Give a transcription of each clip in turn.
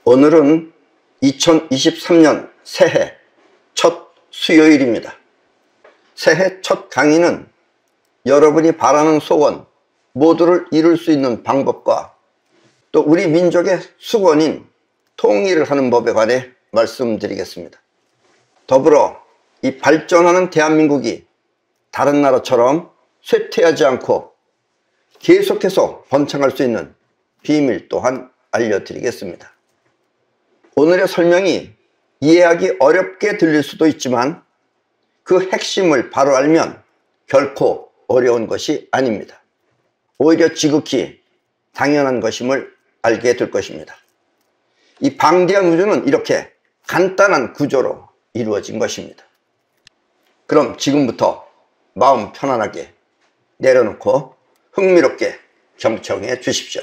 오늘은 2023년 새해 첫 수요일입니다. 새해 첫 강의는 여러분이 바라는 소원 모두를 이룰 수 있는 방법과 또 우리 민족의 수건인 통일을 하는 법에 관해 말씀드리겠습니다. 더불어 이 발전하는 대한민국이 다른 나라처럼 쇠퇴하지 않고 계속해서 번창할 수 있는 비밀 또한 알려드리겠습니다. 오늘의 설명이 이해하기 어렵게 들릴 수도 있지만 그 핵심을 바로 알면 결코 어려운 것이 아닙니다. 오히려 지극히 당연한 것임을 알게 될 것입니다. 이 방대한 우주는 이렇게 간단한 구조로 이루어진 것입니다. 그럼 지금부터 마음 편안하게 내려놓고 흥미롭게 경청해 주십시오.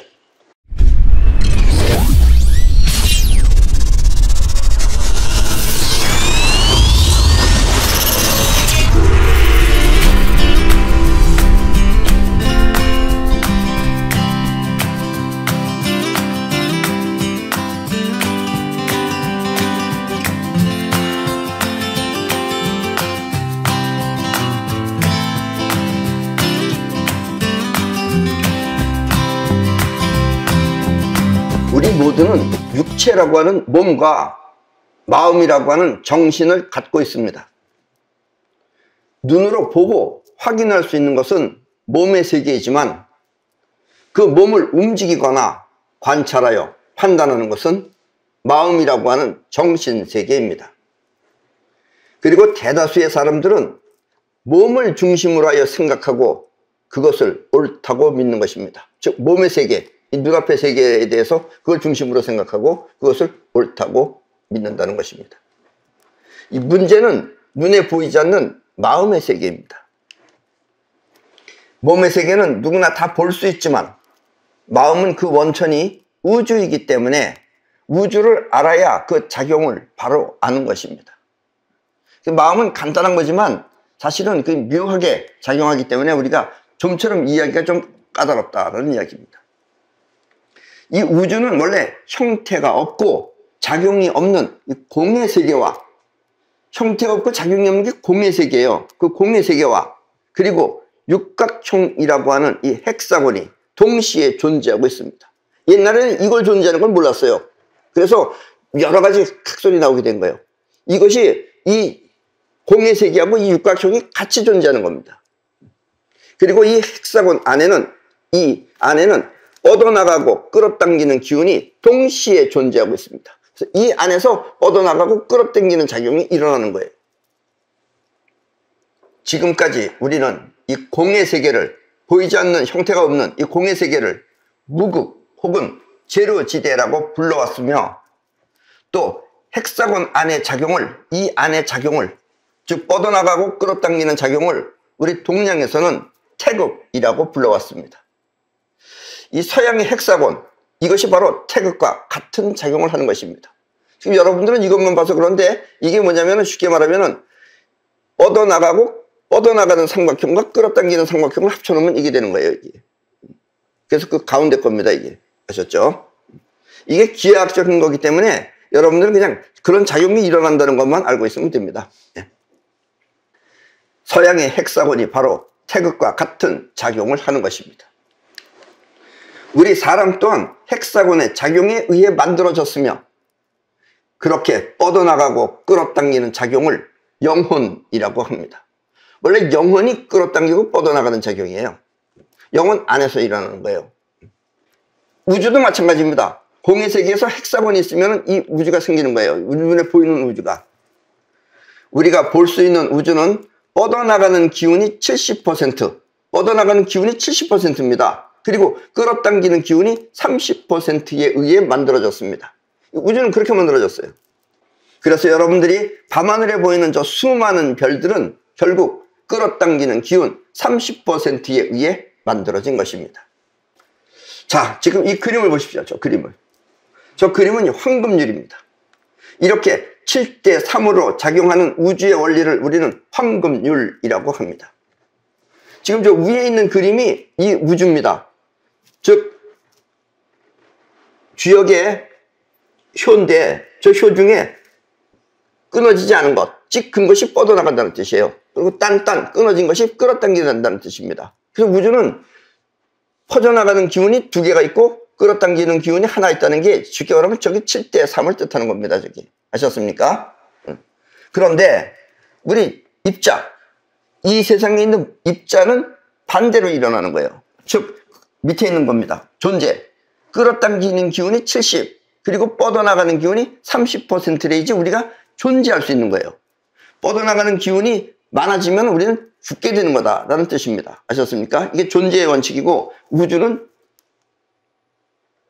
우리 모두는 육체라고 하는 몸과 마음이라고 하는 정신을 갖고 있습니다. 눈으로 보고 확인할 수 있는 것은 몸의 세계이지만 그 몸을 움직이거나 관찰하여 판단하는 것은 마음이라고 하는 정신 세계입니다. 그리고 대다수의 사람들은 몸을 중심으로 하여 생각하고 그것을 옳다고 믿는 것입니다. 즉 몸의 세계, 이 눈앞의 세계에 대해서 그걸 중심으로 생각하고 그것을 옳다고 믿는다는 것입니다. 이 문제는 눈에 보이지 않는 마음의 세계입니다. 몸의 세계는 누구나 다 볼 수 있지만 마음은 그 원천이 우주이기 때문에 우주를 알아야 그 작용을 바로 아는 것입니다. 마음은 간단한 거지만 사실은 그 묘하게 작용하기 때문에 우리가 좀처럼 이해하기가 좀 까다롭다는 이야기입니다. 이 우주는 원래 형태가 없고 작용이 없는 공의 세계와 형태가 없고 작용이 없는 게 공의 세계예요. 그 공의 세계와 그리고 육각형이라고 하는 이 헥사곤이 동시에 존재하고 있습니다. 옛날에는 이걸 존재하는 걸 몰랐어요. 그래서 여러 가지 각설이 나오게 된 거예요. 이것이 이 공의 세계하고 이 육각형이 같이 존재하는 겁니다. 그리고 이 헥사곤 안에는 뻗어나가고 끌어당기는 기운이 동시에 존재하고 있습니다. 그래서 이 안에서 뻗어나가고 끌어당기는 작용이 일어나는 거예요. 지금까지 우리는 이 공의 세계를, 보이지 않는 형태가 없는 이 공의 세계를 무극 혹은 제로지대라고 불러왔으며 또 헥사곤 안의 작용을, 이 안의 작용을, 즉 뻗어나가고 끌어당기는 작용을 우리 동양에서는 태극이라고 불러왔습니다. 이 서양의 헥사곤, 이것이 바로 태극과 같은 작용을 하는 것입니다. 지금 여러분들은 이것만 봐서 그런데 이게 뭐냐면 쉽게 말하면 뻗어나가는 삼각형과 끌어당기는 삼각형을 합쳐놓으면 이게 되는 거예요. 이게. 그래서 그 가운데 겁니다. 이게. 아셨죠? 이게 기하학적인 거기 때문에 여러분들은 그냥 그런 작용이 일어난다는 것만 알고 있으면 됩니다. 서양의 헥사곤이 바로 태극과 같은 작용을 하는 것입니다. 우리 사람 또한 헥사곤의 작용에 의해 만들어졌으며 그렇게 뻗어나가고 끌어당기는 작용을 영혼이라고 합니다. 원래 영혼이 끌어당기고 뻗어나가는 작용이에요. 영혼 안에서 일어나는 거예요. 우주도 마찬가지입니다. 공의 세계에서 헥사곤이 있으면 이 우주가 생기는 거예요. 우리 눈에 보이는 우주가. 우리가 볼 수 있는 우주는 뻗어나가는 기운이 70%, 뻗어나가는 기운이 70%입니다. 그리고 끌어당기는 기운이 30%에 의해 만들어졌습니다. 우주는 그렇게 만들어졌어요. 그래서 여러분들이 밤하늘에 보이는 저 수많은 별들은 결국 끌어당기는 기운 30%에 의해 만들어진 것입니다. 자, 지금 이 그림을 보십시오. 저 그림을. 저 그림은 황금률입니다. 이렇게 7대 3으로 작용하는 우주의 원리를 우리는 황금률이라고 합니다. 지금 저 위에 있는 그림이 이 우주입니다. 즉 주역에 효인데 저 효 중에 끊어지지 않은 것, 찌큰 것이 뻗어나간다는 뜻이에요. 그리고 딴딴, 끊어진 것이 끌어당긴다는 뜻입니다. 그래서 우주는 퍼져나가는 기운이 두 개가 있고 끌어당기는 기운이 하나 있다는 게 쉽게 말하면 저기 7대 3을 뜻하는 겁니다. 저기 아셨습니까? 그런데 우리 입자, 이 세상에 있는 입자는 반대로 일어나는 거예요. 즉 밑에 있는 겁니다. 존재, 끌어당기는 기운이 70, 그리고 뻗어나가는 기운이 30%레이지 우리가 존재할 수 있는 거예요. 뻗어나가는 기운이 많아지면 우리는 죽게 되는 거다라는 뜻입니다. 아셨습니까? 이게 존재의 원칙이고 우주는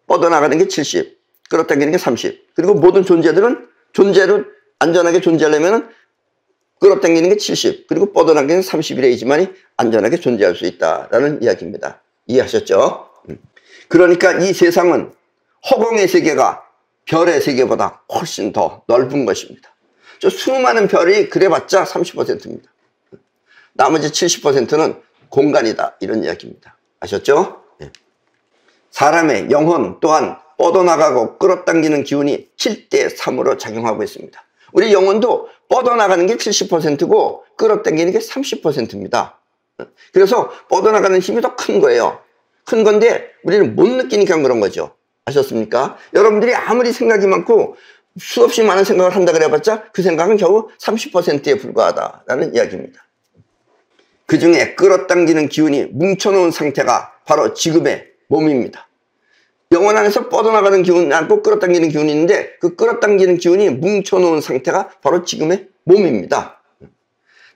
뻗어나가는 게 70, 끌어당기는 게 30. 그리고 모든 존재들은 존재를 안전하게 존재하려면 끌어당기는 게 70, 그리고 뻗어나가는 게 30이래야지만이 안전하게 존재할 수 있다라는 이야기입니다. 이해하셨죠? 그러니까 이 세상은 허공의 세계가 별의 세계보다 훨씬 더 넓은 것입니다. 저 수많은 별이 그래봤자 30%입니다. 나머지 70%는 공간이다, 이런 이야기입니다. 아셨죠? 사람의 영혼 또한 뻗어나가고 끌어당기는 기운이 7대 3으로 작용하고 있습니다. 우리 영혼도 뻗어나가는 게 70%고 끌어당기는 게 30%입니다. 그래서 뻗어나가는 힘이 더 큰 거예요. 큰 건데 우리는 못 느끼니까 그런 거죠. 아셨습니까? 여러분들이 아무리 생각이 많고 수없이 많은 생각을 한다 그래봤자 그 생각은 겨우 30%에 불과하다라는 이야기입니다. 그 중에 끌어당기는 기운이 뭉쳐놓은 상태가 바로 지금의 몸입니다. 영혼 안에서 뻗어나가는 기운이 않고 끌어당기는 기운이 있는데 그 끌어당기는 기운이 뭉쳐놓은 상태가 바로 지금의 몸입니다.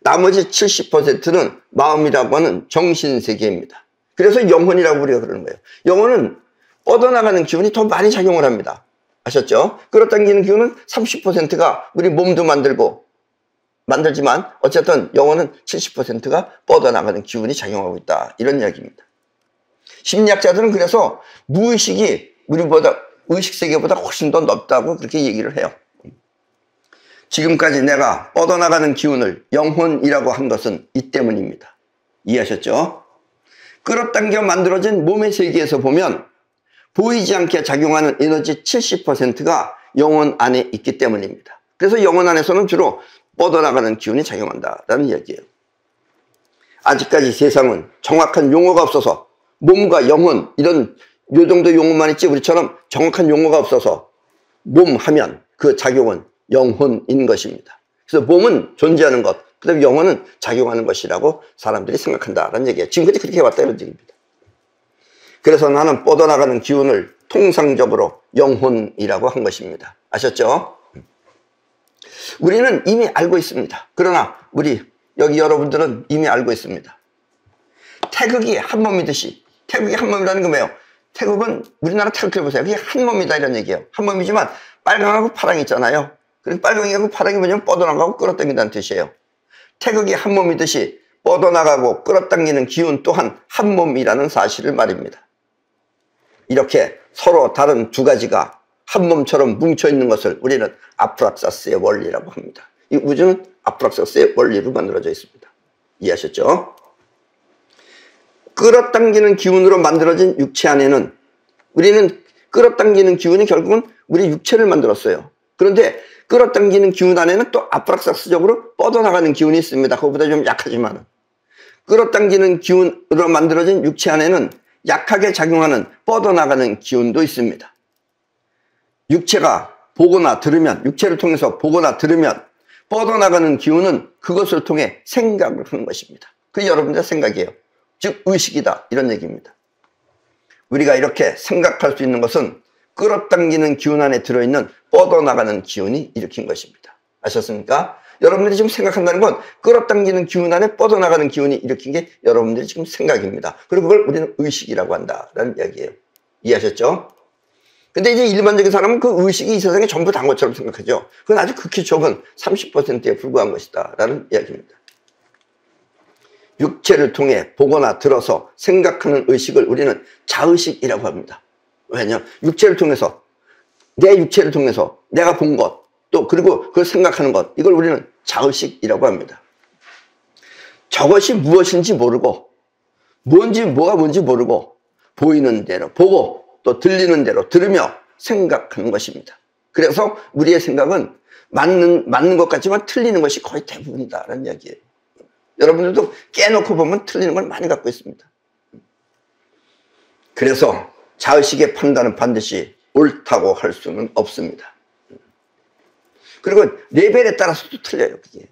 나머지 70%는 마음이라고 하는 정신세계입니다. 그래서 영혼이라고 우리가 그러는 거예요. 영혼은 뻗어나가는 기운이 더 많이 작용을 합니다. 아셨죠? 끌어당기는 기운은 30%가 우리 몸도 만들지만 어쨌든 영혼은 70%가 뻗어나가는 기운이 작용하고 있다, 이런 이야기입니다. 심리학자들은 그래서 무의식이 우리보다 의식세계보다 훨씬 더 넓다고 그렇게 얘기를 해요. 지금까지 내가 뻗어나가는 기운을 영혼이라고 한 것은 이 때문입니다. 이해하셨죠? 끌어당겨 만들어진 몸의 세계에서 보면 보이지 않게 작용하는 에너지 70%가 영혼 안에 있기 때문입니다. 그래서 영혼 안에서는 주로 뻗어나가는 기운이 작용한다라는 이야기예요. 아직까지 세상은 정확한 용어가 없어서 몸과 영혼, 요 정도 용어만 있지 우리처럼 정확한 용어가 없어서 몸 하면 그 작용은 영혼인 것입니다. 그래서 몸은 존재하는 것, 그 다음에 영혼은 작용하는 것이라고 사람들이 생각한다라는 얘기예요. 지금까지 그렇게 해왔다, 이런 얘기입니다. 그래서 나는 뻗어나가는 기운을 통상적으로 영혼이라고 한 것입니다. 아셨죠? 우리는 이미 알고 있습니다. 그러나 우리 여기 여러분들은 이미 알고 있습니다. 태극이 한 몸이듯이, 태극이 한 몸이라는 건 뭐예요? 태극은 우리나라 태극을 보세요. 그게 한 몸이다, 이런 얘기예요. 한 몸이지만 빨강하고 파랑이 있잖아요. 그리고 빨강이하고 파랑이 뭐냐면 뻗어나가고 끌어당긴다는 뜻이에요. 태극이 한 몸이듯이 뻗어나가고 끌어당기는 기운 또한 한 몸이라는 사실을 말입니다. 이렇게 서로 다른 두 가지가 한 몸처럼 뭉쳐있는 것을 우리는 아프락사스의 원리라고 합니다. 이 우주는 아프락사스의 원리로 만들어져 있습니다. 이해하셨죠? 끌어당기는 기운으로 만들어진 육체 안에는 우리는 끌어당기는 기운이 결국은 우리 육체를 만들었어요. 그런데 끌어당기는 기운 안에는 또 아프락사스적으로 뻗어나가는 기운이 있습니다. 그것보다 좀 약하지만 끌어당기는 기운으로 만들어진 육체 안에는 약하게 작용하는 뻗어나가는 기운도 있습니다. 육체가 보거나 들으면, 육체를 통해서 보거나 들으면 뻗어나가는 기운은 그것을 통해 생각을 하는 것입니다. 그게 여러분들의 생각이에요. 즉 의식이다, 이런 얘기입니다. 우리가 이렇게 생각할 수 있는 것은 끌어당기는 기운 안에 들어있는 뻗어나가는 기운이 일으킨 것입니다. 아셨습니까? 여러분들이 지금 생각한다는 건 끌어당기는 기운 안에 뻗어나가는 기운이 일으킨 게 여러분들이 지금 생각입니다. 그리고 그걸 우리는 의식이라고 한다라는 이야기예요. 이해하셨죠? 근데 이제 일반적인 사람은 그 의식이 이 세상에 전부 다인 것처럼 생각하죠. 그건 아주 극히 적은 30%에 불과한 것이다 라는 이야기입니다. 육체를 통해 보거나 들어서 생각하는 의식을 우리는 자의식이라고 합니다. 왜냐하면 육체를 통해서, 내 육체를 통해서 내가 본 것, 또 그리고 그걸 생각하는 것, 이걸 우리는 자의식이라고 합니다. 저것이 무엇인지 모르고 뭐가 뭔지 모르고 보이는 대로 보고 또 들리는 대로 들으며 생각하는 것입니다. 그래서 우리의 생각은 맞는 것 같지만 틀리는 것이 거의 대부분이다라는 이야기예요. 여러분들도 깨놓고 보면 틀리는 걸 많이 갖고 있습니다. 그래서 자의식의 판단은 반드시 옳다고 할 수는 없습니다. 그리고 레벨에 따라서도 틀려요. 그게.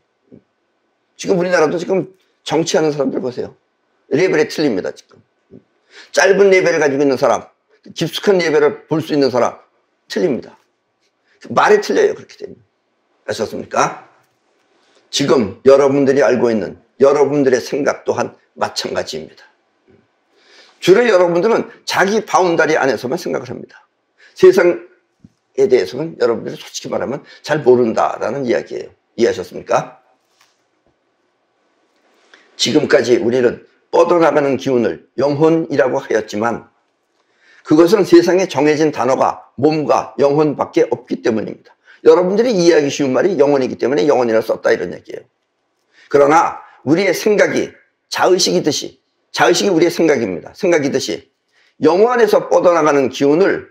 지금 우리나라도 지금 정치하는 사람들 보세요. 레벨이 틀립니다. 지금 짧은 레벨을 가지고 있는 사람, 깊숙한 레벨을 볼 수 있는 사람 틀립니다. 말이 틀려요. 그렇게 되면. 아셨습니까? 지금 여러분들이 알고 있는 여러분들의 생각 또한 마찬가지입니다. 주로 여러분들은 자기 바운다리 안에서만 생각을 합니다. 세상에 대해서는 여러분들이 솔직히 말하면 잘 모른다라는 이야기예요. 이해하셨습니까? 지금까지 우리는 뻗어나가는 기운을 영혼이라고 하였지만 그것은 세상에 정해진 단어가 몸과 영혼밖에 없기 때문입니다. 여러분들이 이해하기 쉬운 말이 영혼이기 때문에 영혼이라 썼다 이런 얘기예요. 그러나 우리의 생각이 자의식이 우리의 생각입니다. 생각이듯이 영혼에서 뻗어나가는 기운을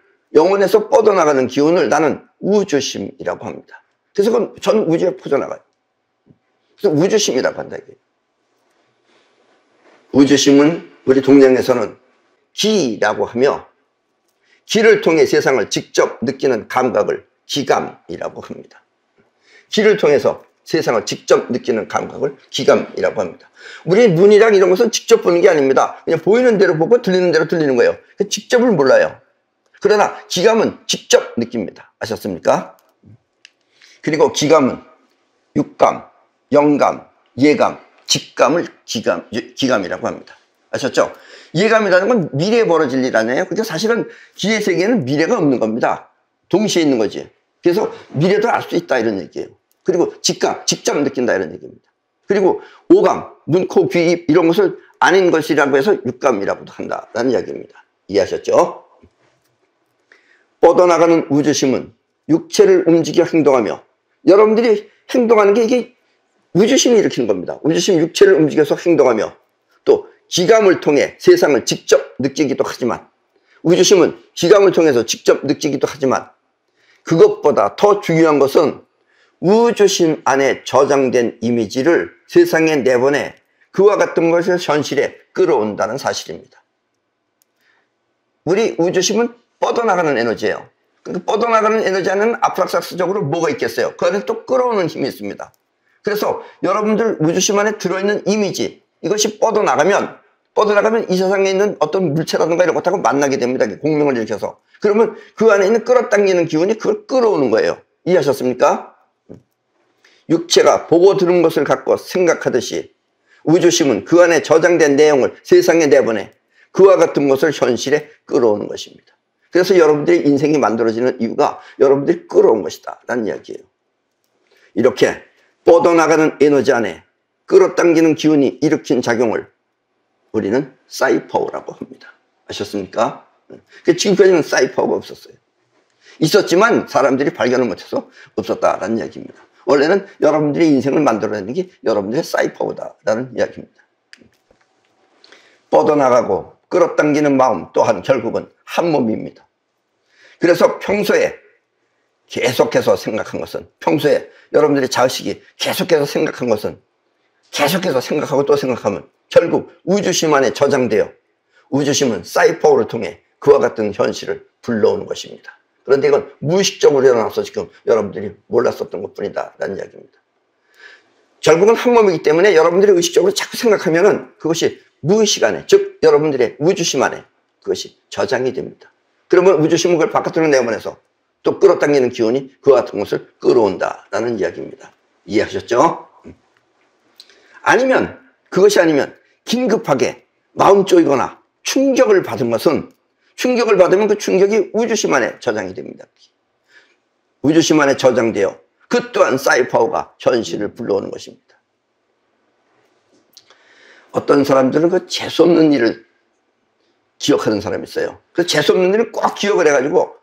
나는 우주심이라고 합니다. 그래서 그건 전 우주에 퍼져나가요. 그래서 우주심이라고 한다 이거예요. 우주심은 우리 동양에서는 기라고 하며 기를 통해 세상을 직접 느끼는 감각을 기감이라고 합니다. 기를 통해서 세상을 직접 느끼는 감각을 기감이라고 합니다. 우리 눈이랑 이런 것은 직접 보는 게 아닙니다. 그냥 보이는 대로 보고 들리는 대로 들리는 거예요. 직접을 몰라요. 그러나 기감은 직접 느낍니다. 아셨습니까? 그리고 기감은 육감, 영감, 예감, 직감을 기감이라고 합니다. 아셨죠? 예감이라는 건 미래에 벌어질 일 아니에요. 그러니까 사실은 기의 세계에는 미래가 없는 겁니다. 동시에 있는 거지. 그래서 미래도 알 수 있다 이런 얘기예요. 그리고 직감, 직접 느낀다 이런 얘기입니다. 그리고 오감, 눈, 코, 귀, 입 이런 것을 아닌 것이라고 해서 육감이라고도 한다라는 이야기입니다. 이해하셨죠? 뻗어나가는 우주심은 육체를 움직여 행동하며 여러분들이 행동하는 게 이게 우주심이 일으키는 겁니다. 우주심이 육체를 움직여서 행동하며 또 기감을 통해 세상을 직접 느끼기도 하지만 우주심은 기감을 통해서 직접 느끼기도 하지만 그것보다 더 중요한 것은 우주심 안에 저장된 이미지를 세상에 내보내 그와 같은 것을 현실에 끌어온다는 사실입니다. 우리 우주심은 뻗어나가는 에너지예요. 그러니까 뻗어나가는 에너지 안에는 아프락사스적으로 뭐가 있겠어요? 그 안에 또 끌어오는 힘이 있습니다. 그래서 여러분들 우주심 안에 들어있는 이미지 이것이 뻗어나가면 이 세상에 있는 어떤 물체라든가 이런 것하고 만나게 됩니다. 공명을 일으켜서. 그러면 그 안에 있는 끌어당기는 기운이 그걸 끌어오는 거예요. 이해하셨습니까? 육체가 보고 들은 것을 갖고 생각하듯이 우주심은 그 안에 저장된 내용을 세상에 내보내 그와 같은 것을 현실에 끌어오는 것입니다. 그래서 여러분들의 인생이 만들어지는 이유가 여러분들이 끌어온 것이다 라는 이야기예요. 이렇게 뻗어나가는 에너지 안에 끌어당기는 기운이 일으킨 작용을 우리는 사이파워라고 합니다. 아셨습니까? 지금까지는 사이파워가 없었어요. 있었지만 사람들이 발견을 못해서 없었다라는 이야기입니다. 원래는 여러분들의 인생을 만들어내는 게 여러분들의 사이파워다라는 이야기입니다. 뻗어나가고 끌어당기는 마음 또한 결국은 한 몸입니다. 그래서 평소에 계속해서 생각한 것은 평소에 여러분들의 자의식이 계속해서 생각한 것은 계속해서 생각하고 또 생각하면 결국 우주심 안에 저장되어 우주심은 사이파워를 통해 그와 같은 현실을 불러오는 것입니다. 그런데 이건 무의식적으로 일어나서 지금 여러분들이 몰랐었던 것뿐이다 라는 이야기입니다. 결국은 한 몸이기 때문에 여러분들이 의식적으로 자꾸 생각하면은 그것이 무의식 안에 즉 여러분들의 우주심 안에 그것이 저장이 됩니다. 그러면 우주심은 그걸 바깥으로 내보내서 또 끌어당기는 기운이 그와 같은 것을 끌어온다라는 이야기입니다. 이해하셨죠? 아니면 그것이 아니면 긴급하게 마음 쪼이거나 충격을 받은 것은 충격을 받으면 그 충격이 우주심 안에 저장이 됩니다. 우주심 안에 저장되어 그 또한 사이파워가 현실을 불러오는 것입니다. 어떤 사람들은 그 재수없는 일을 기억하는 사람이 있어요. 그 재수없는 일을 꼭 기억을 해가지고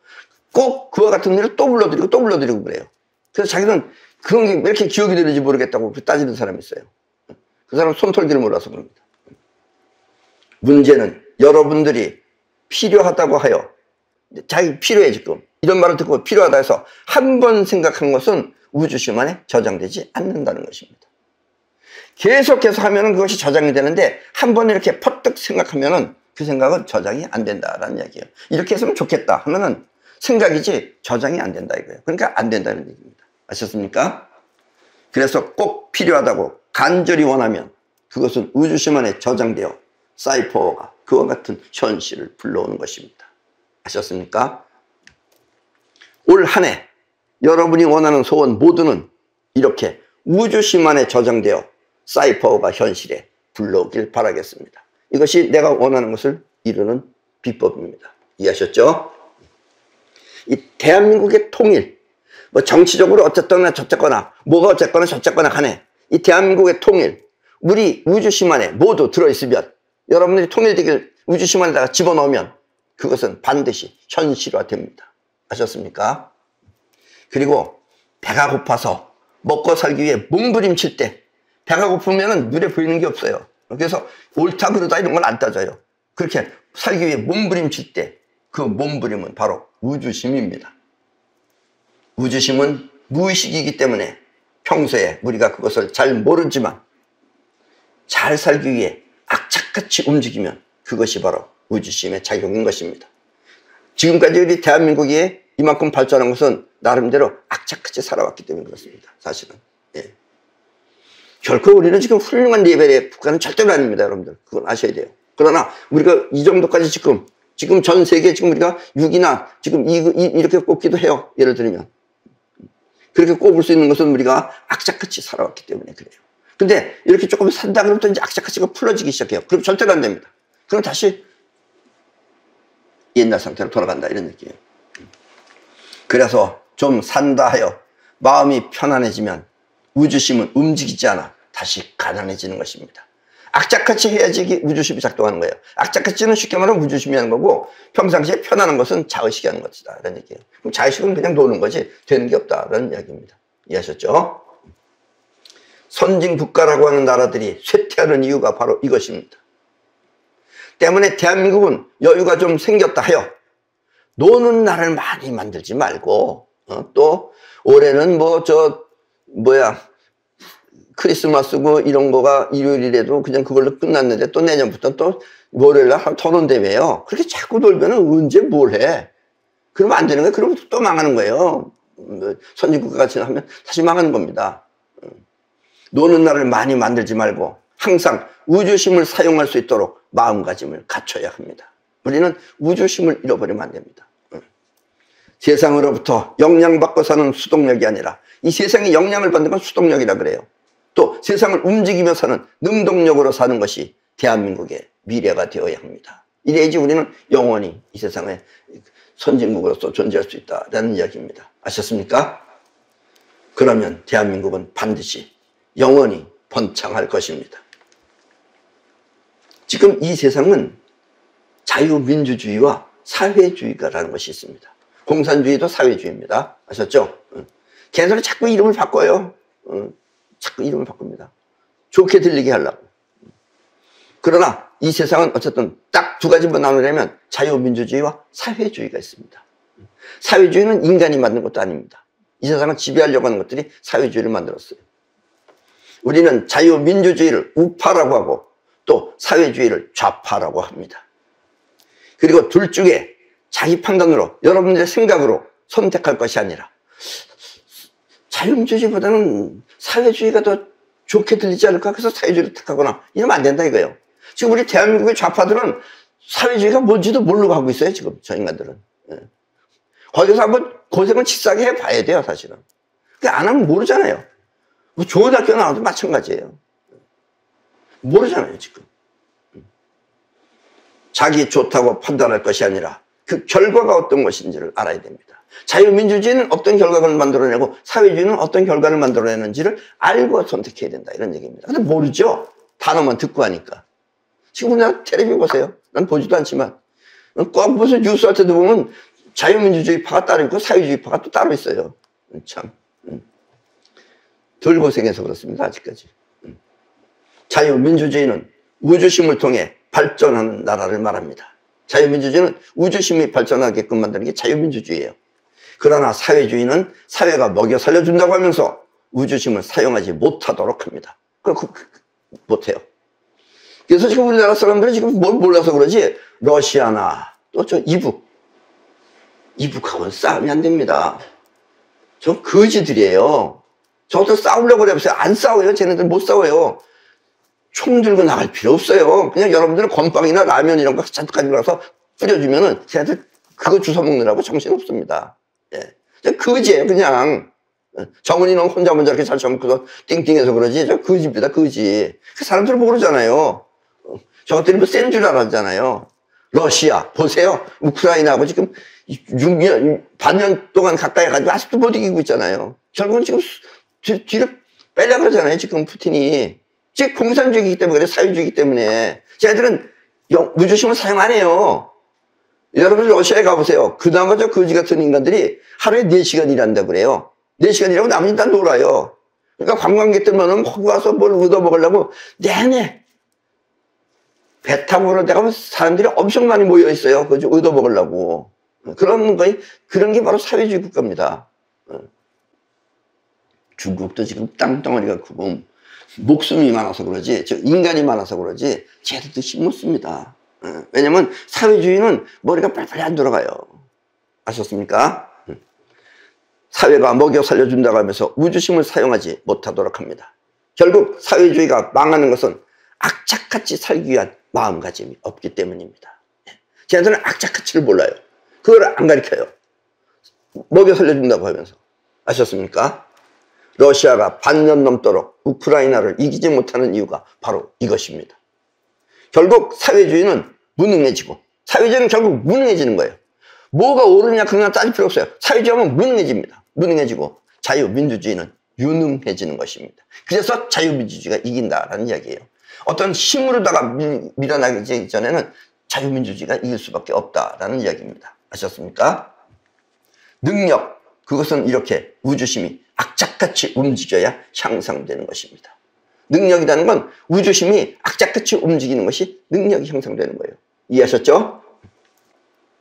꼭 그와 같은 일을 또 불러드리고 그래요. 그래서 자기는 그런 게 왜 이렇게 기억이 되는지 모르겠다고 따지는 사람이 있어요. 그 사람은 손털기를 몰라서 그럽니다. 문제는 여러분들이 필요하다고 하여 자기 필요해 지금. 이런 말을 듣고 필요하다 해서 한 번 생각한 것은 우주심 안에 저장되지 않는다는 것입니다. 계속해서 하면은 그것이 저장이 되는데 한 번 이렇게 퍼뜩 생각하면은 그 생각은 저장이 안 된다라는 이야기예요. 이렇게 했으면 좋겠다 하면은 생각이지 저장이 안 된다 이거예요. 그러니까 안 된다는 얘기입니다. 아셨습니까? 그래서 꼭 필요하다고 간절히 원하면 그것은 우주심 안에 저장되어 사이퍼가 그와 같은 현실을 불러오는 것입니다. 아셨습니까? 올 한 해 여러분이 원하는 소원 모두는 이렇게 우주심 안에 저장되어 사이퍼가 현실에 불러오길 바라겠습니다. 이것이 내가 원하는 것을 이루는 비법입니다. 이해하셨죠? 이 대한민국의 통일, 뭐 정치적으로 어쨌거나 저쨌거나 뭐가 어쨌거나 저쨌거나 간에 이 대한민국의 통일, 우리 우주심 안에 모두 들어있으면 여러분들이 통일되길 우주심 안에다가 집어넣으면 그것은 반드시 현실화됩니다. 아셨습니까? 그리고 배가 고파서 먹고 살기 위해 몸부림칠 때 배가 고프면 눈에 보이는 게 없어요. 그래서 옳다 그르다 이런 걸 안 따져요. 그렇게 살기 위해 몸부림칠 때 그 몸부림은 바로 우주심입니다. 우주심은 무의식이기 때문에 평소에 우리가 그것을 잘 모르지만 잘 살기 위해 악착같이 움직이면 그것이 바로 우주심의 작용인 것입니다. 지금까지 우리 대한민국이 이만큼 발전한 것은 나름대로 악착같이 살아왔기 때문에 그렇습니다. 사실은. 예. 결코 우리는 지금 훌륭한 레벨의 국가는 절대로 아닙니다. 여러분들. 그건 아셔야 돼요. 그러나 우리가 이 정도까지 지금 전 세계에 지금 우리가 6이나 지금 이렇게 꼽기도 해요. 예를 들면. 그렇게 꼽을 수 있는 것은 우리가 악착같이 살아왔기 때문에 그래요. 근데 이렇게 조금 산다 그러면 또 이제 악착같이가 풀어지기 시작해요. 그럼 절대로 안 됩니다. 그럼 다시 옛날 상태로 돌아간다 이런 느낌이에요. 그래서 좀 산다 하여 마음이 편안해지면 우주심은 움직이지 않아 다시 가난해지는 것입니다. 악착같이 해야지 이게 우주심이 작동하는 거예요. 악착같이는 쉽게 말하면 우주심이 하는 거고 평상시에 편안한 것은 자의식이 하는 것이다 라는 얘기예요. 그럼 자의식은 그냥 노는 거지 되는 게 없다라는 이야기입니다. 이해하셨죠? 선진국가라고 하는 나라들이 쇠퇴하는 이유가 바로 이것입니다. 때문에 대한민국은 여유가 좀 생겼다 하여 노는 날을 많이 만들지 말고 또 올해는 크리스마스고 이런 거가 일요일이라도 그냥 그걸로 끝났는데 또 내년부터 또 월요일날 토론 대회예요. 그렇게 자꾸 놀면 언제 뭘 해? 그러면 안 되는 거예요. 그러면 또 망하는 거예요. 선진국가 같이 하면 다시 망하는 겁니다. 노는 날을 많이 만들지 말고 항상 우주심을 사용할 수 있도록 마음가짐을 갖춰야 합니다. 우리는 우주심을 잃어버리면 안 됩니다. 세상으로부터 영향받고 사는 수동력이 아니라 이 세상에 영향을 받는 건 수동력이라 그래요. 또 세상을 움직이며 사는 능동력으로 사는 것이 대한민국의 미래가 되어야 합니다. 이래야지 우리는 영원히 이 세상에 선진국으로서 존재할 수 있다는 이야기입니다. 아셨습니까? 그러면 대한민국은 반드시 영원히 번창할 것입니다. 지금 이 세상은 자유민주주의와 사회주의가라는 것이 있습니다. 공산주의도 사회주의입니다. 아셨죠? 걔네들은 자꾸 이름을 바꿔요. 자꾸 이름을 바꿉니다. 좋게 들리게 하려고. 그러나 이 세상은 어쨌든 딱 두 가지만 나누려면 자유민주주의와 사회주의가 있습니다. 사회주의는 인간이 만든 것도 아닙니다. 이 세상을 지배하려고 하는 것들이 사회주의를 만들었어요. 우리는 자유민주주의를 우파라고 하고 또 사회주의를 좌파라고 합니다. 그리고 둘 중에 자기 판단으로 여러분들의 생각으로 선택할 것이 아니라 자유민주주의보다는 사회주의가 더 좋게 들리지 않을까? 그래서 사회주의를 택하거나 이러면 안 된다 이거예요. 지금 우리 대한민국의 좌파들은 사회주의가 뭔지도 모르고 하고 있어요. 지금 저 인간들은. 거기서 한번 고생을 치사하게 해봐야 돼요. 사실은. 안 하면 모르잖아요. 뭐 좋은 학교 나와도 마찬가지예요. 모르잖아요. 지금. 자기 좋다고 판단할 것이 아니라 그 결과가 어떤 것인지를 알아야 됩니다. 자유민주주의는 어떤 결과를 만들어내고 사회주의는 어떤 결과를 만들어내는지를 알고 선택해야 된다 이런 얘기입니다. 근데 모르죠. 단어만 듣고 하니까. 지금 우리나라 텔레비 보세요. 난 보지도 않지만 꼭 무슨 뉴스 할 때도 보면 자유민주주의파가 따로 있고 사회주의파가 또 따로 있어요. 참 덜 고생해서 그렇습니다. 아직까지. 자유민주주의는 우주심을 통해 발전하는 나라를 말합니다. 자유민주주의는 우주심이 발전하게끔 만드는 게 자유민주주의예요. 그러나 사회주의는 사회가 먹여 살려준다고 하면서 우주심을 사용하지 못하도록 합니다. 못해요. 그래서 지금 우리나라 사람들은 지금 뭘 몰라서 그러지, 러시아나 또 저 이북하고는 싸움이 안 됩니다. 저 거지들이에요. 저도 싸우려고 그래보세요. 안 싸워요. 쟤네들 못 싸워요. 총 들고 나갈 필요 없어요. 그냥 여러분들은 건빵이나 라면 이런 거 잔뜩 가지고 나서 뿌려주면은 쟤네들 그거 주워 먹느라고 정신 없습니다. 예. 거지예요, 그냥. 정은이는 혼자 먼저 이렇게 잘 처먹고서 띵띵해서 그러지. 저 거지입니다, 거지. 그 사람들은 모르잖아요. 저것들이 뭐 센 줄 알았잖아요. 러시아, 보세요. 우크라이나하고 지금 6년, 반년 동안 가까이 가지고 아직도 못 이기고 있잖아요. 결국은 지금 뒤로 빼려고 그러잖아요, 지금 푸틴이. 즉, 공산주의이기 때문에 그래, 사회주의이기 때문에. 쟤들은 우주심을 사용 안 해요. 여러분, 러시아에 가보세요. 그나마 저 거지 같은 인간들이 하루에 4시간 일한다고 그래요. 4시간 일하고 나머지는 다 놀아요. 그러니까 관광객들만 거기 와서 뭘 얻어먹으려고 내내 배 타고 그런 데 가면 사람들이 엄청 많이 모여 있어요. 그거 얻어먹으려고. 그런 게 바로 사회주의 국가입니다. 중국도 지금 땅덩어리가 크고 목숨이 많아서 그러지, 인간이 많아서 그러지, 쟤들도 힘없습니다. 왜냐면 사회주의는 머리가 빨리빨리 안 돌아가요. 아셨습니까? 사회가 먹여 살려준다고 하면서 우주심을 사용하지 못하도록 합니다. 결국 사회주의가 망하는 것은 악착같이 살기 위한 마음가짐이 없기 때문입니다. 쟤네들은 악착가치를 몰라요. 그걸 안 가르쳐요. 먹여 살려준다고 하면서. 아셨습니까? 러시아가 반년 넘도록 우크라이나를 이기지 못하는 이유가 바로 이것입니다. 결국 사회주의는 무능해지고, 사회주의는 결국 무능해지는 거예요. 뭐가 옳으냐 그냥 따질 필요 없어요. 사회주의하면 무능해집니다. 무능해지고 자유민주주의는 유능해지는 것입니다. 그래서 자유민주주의가 이긴다라는 이야기예요. 어떤 힘으로다가 밀어나기 전에는 자유민주주의가 이길 수밖에 없다라는 이야기입니다. 아셨습니까? 능력, 그것은 이렇게 우주심이 악착같이 움직여야 향상되는 것입니다. 능력이라는 건 우주심이 악착같이 움직이는 것이 능력이 형성되는 거예요. 이해하셨죠?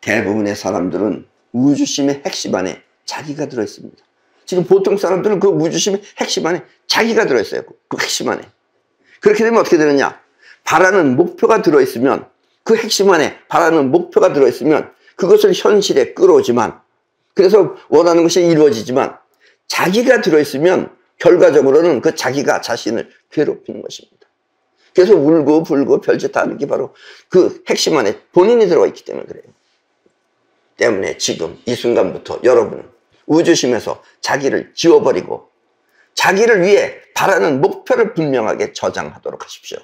대부분의 사람들은 우주심의 핵심 안에 자기가 들어있습니다. 지금 보통 사람들은 그 우주심의 핵심 안에 자기가 들어있어요. 그 핵심 안에. 그렇게 되면 어떻게 되느냐? 바라는 목표가 들어있으면, 그 핵심 안에 바라는 목표가 들어있으면 그것을 현실에 끌어오지만, 그래서 원하는 것이 이루어지지만, 자기가 들어있으면 결과적으로는 그 자기가 자신을 괴롭히는 것입니다. 그래서 울고 불고 별짓 다 하는 게 바로 그 핵심 안에 본인이 들어가 있기 때문에 그래요. 때문에 지금 이 순간부터 여러분은 우주심에서 자기를 지워버리고 자기를 위해 바라는 목표를 분명하게 저장하도록 하십시오.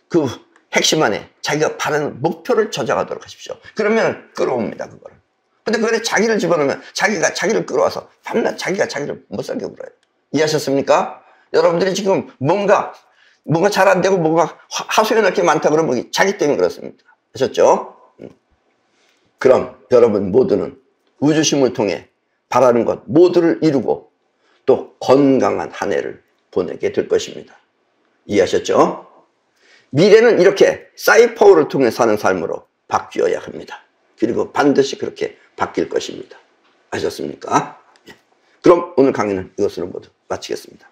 그 핵심 안에 자기가 바라는 목표를 저장하도록 하십시오. 그러면 끌어옵니다, 그거를. 근데 그거에 자기를 집어넣으면 자기가 자기를 끌어와서 밤낮 자기가 자기를 못 살게 굴어요. 이해하셨습니까? 여러분들이 지금 뭔가 잘 안 되고 뭔가 하소연할 게 많다 그러면 자기 때문에 그렇습니다. 아셨죠? 그럼 여러분 모두는 우주심을 통해 바라는 것 모두를 이루고 또 건강한 한 해를 보내게 될 것입니다. 이해하셨죠? 미래는 이렇게 사이퍼를 통해 사는 삶으로 바뀌어야 합니다. 그리고 반드시 그렇게 바뀔 것입니다. 아셨습니까? 그럼 오늘 강의는 이것으로 모두 마치겠습니다.